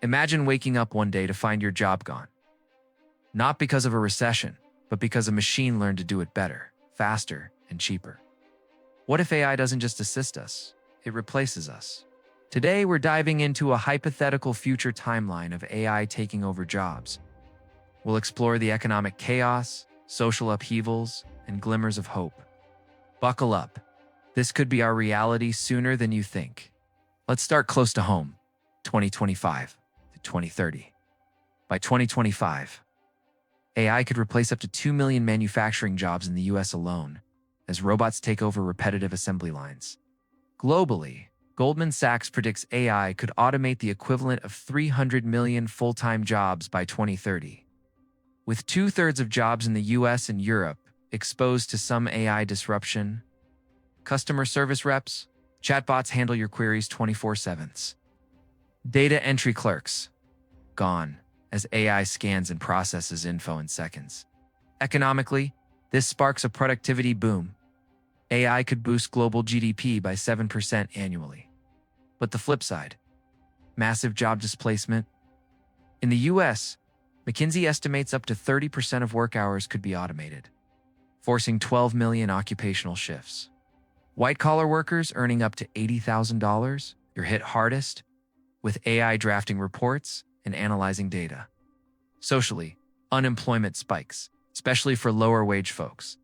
Imagine waking up one day to find your job gone. Not because of a recession, but because a machine learned to do it better, faster, and cheaper. What if AI doesn't just assist us? It replaces us. Today, we're diving into a hypothetical future timeline of AI taking over jobs. We'll explore the economic chaos, social upheavals, and glimmers of hope. Buckle up. This could be our reality sooner than you think. Let's start close to home, 2025 to 2030. By 2025, AI could replace up to 2 million manufacturing jobs in the US alone, as robots take over repetitive assembly lines. Globally, Goldman Sachs predicts AI could automate the equivalent of 300 million full-time jobs by 2030. With 2/3 of jobs in the US and Europe exposed to some AI disruption, customer service reps, chatbots handle your queries 24/7. Data entry clerks, gone, as AI scans and processes info in seconds. Economically, this sparks a productivity boom. AI could boost global GDP by 7% annually. But the flip side, massive job displacement. In the US, McKinsey estimates up to 30% of work hours could be automated, forcing 12 million occupational shifts. White-collar workers earning up to $80,000 are hit hardest, with AI drafting reports and analyzing data. Socially, unemployment spikes, especially for lower-wage folks.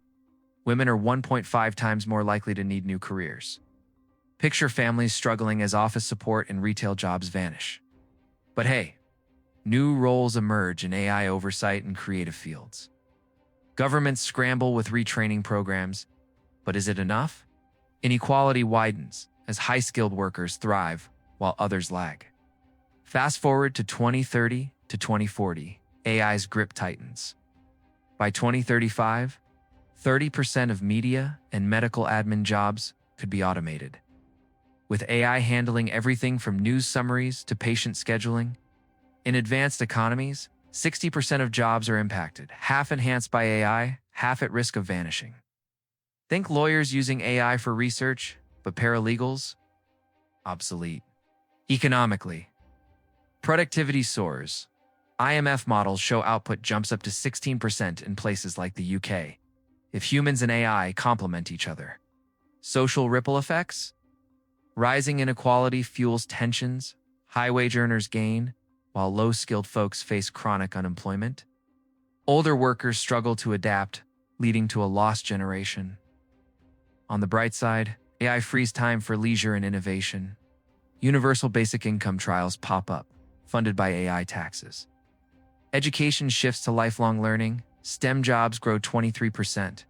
Women are 1.5 times more likely to need new careers. Picture families struggling as office support and retail jobs vanish. But hey, new roles emerge in AI oversight and creative fields. Governments scramble with retraining programs, but is it enough? Inequality widens as high-skilled workers thrive while others lag. Fast forward to 2030 to 2040, AI's grip tightens. By 2035, 30% of media and medical admin jobs could be automated. With AI handling everything from news summaries to patient scheduling, in advanced economies, 60% of jobs are impacted, half enhanced by AI, half at risk of vanishing. Think lawyers using AI for research, but paralegals? Obsolete. Economically, productivity soars. IMF models show output jumps up to 16% in places like the UK, if humans and AI complement each other. Social ripple effects? Rising inequality fuels tensions, high-wage earners gain, while low-skilled folks face chronic unemployment. Older workers struggle to adapt, leading to a lost generation. On the bright side, AI frees time for leisure and innovation. Universal basic income trials pop up, funded by AI taxes. Education shifts to lifelong learning, STEM jobs grow 23%.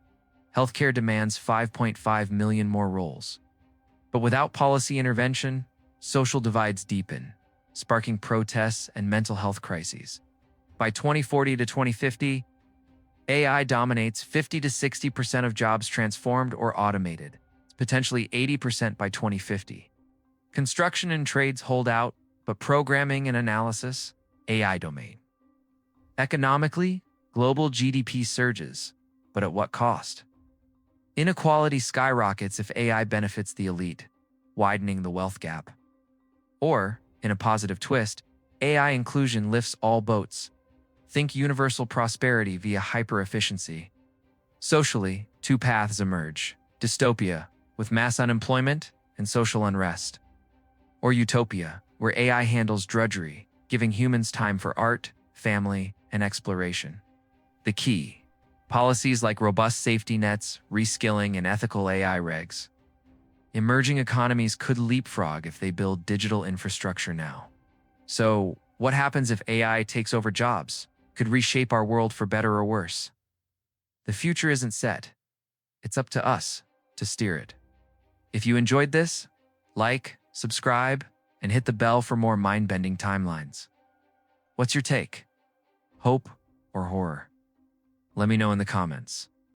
Healthcare demands 5.5 million more roles. But without policy intervention, social divides deepen, sparking protests and mental health crises. By 2040 to 2050, AI dominates 50 to 60% of jobs transformed or automated, potentially 80% by 2050. Construction and trades hold out, but programming and analysis, AI domain. Economically, global GDP surges, but at what cost? Inequality skyrockets if AI benefits the elite, widening the wealth gap. Or, in a positive twist, AI inclusion lifts all boats. Think universal prosperity via hyper-efficiency. Socially, two paths emerge: dystopia, with mass unemployment and social unrest. Or utopia, where AI handles drudgery, giving humans time for art, family, and exploration. The key: policies like robust safety nets, reskilling, and ethical AI regs. Emerging economies could leapfrog if they build digital infrastructure now. So, what happens if AI takes over jobs? Could reshape our world for better or worse? The future isn't set. It's up to us to steer it. If you enjoyed this, like, subscribe, and hit the bell for more mind-bending timelines. What's your take? Hope or horror? Let me know in the comments.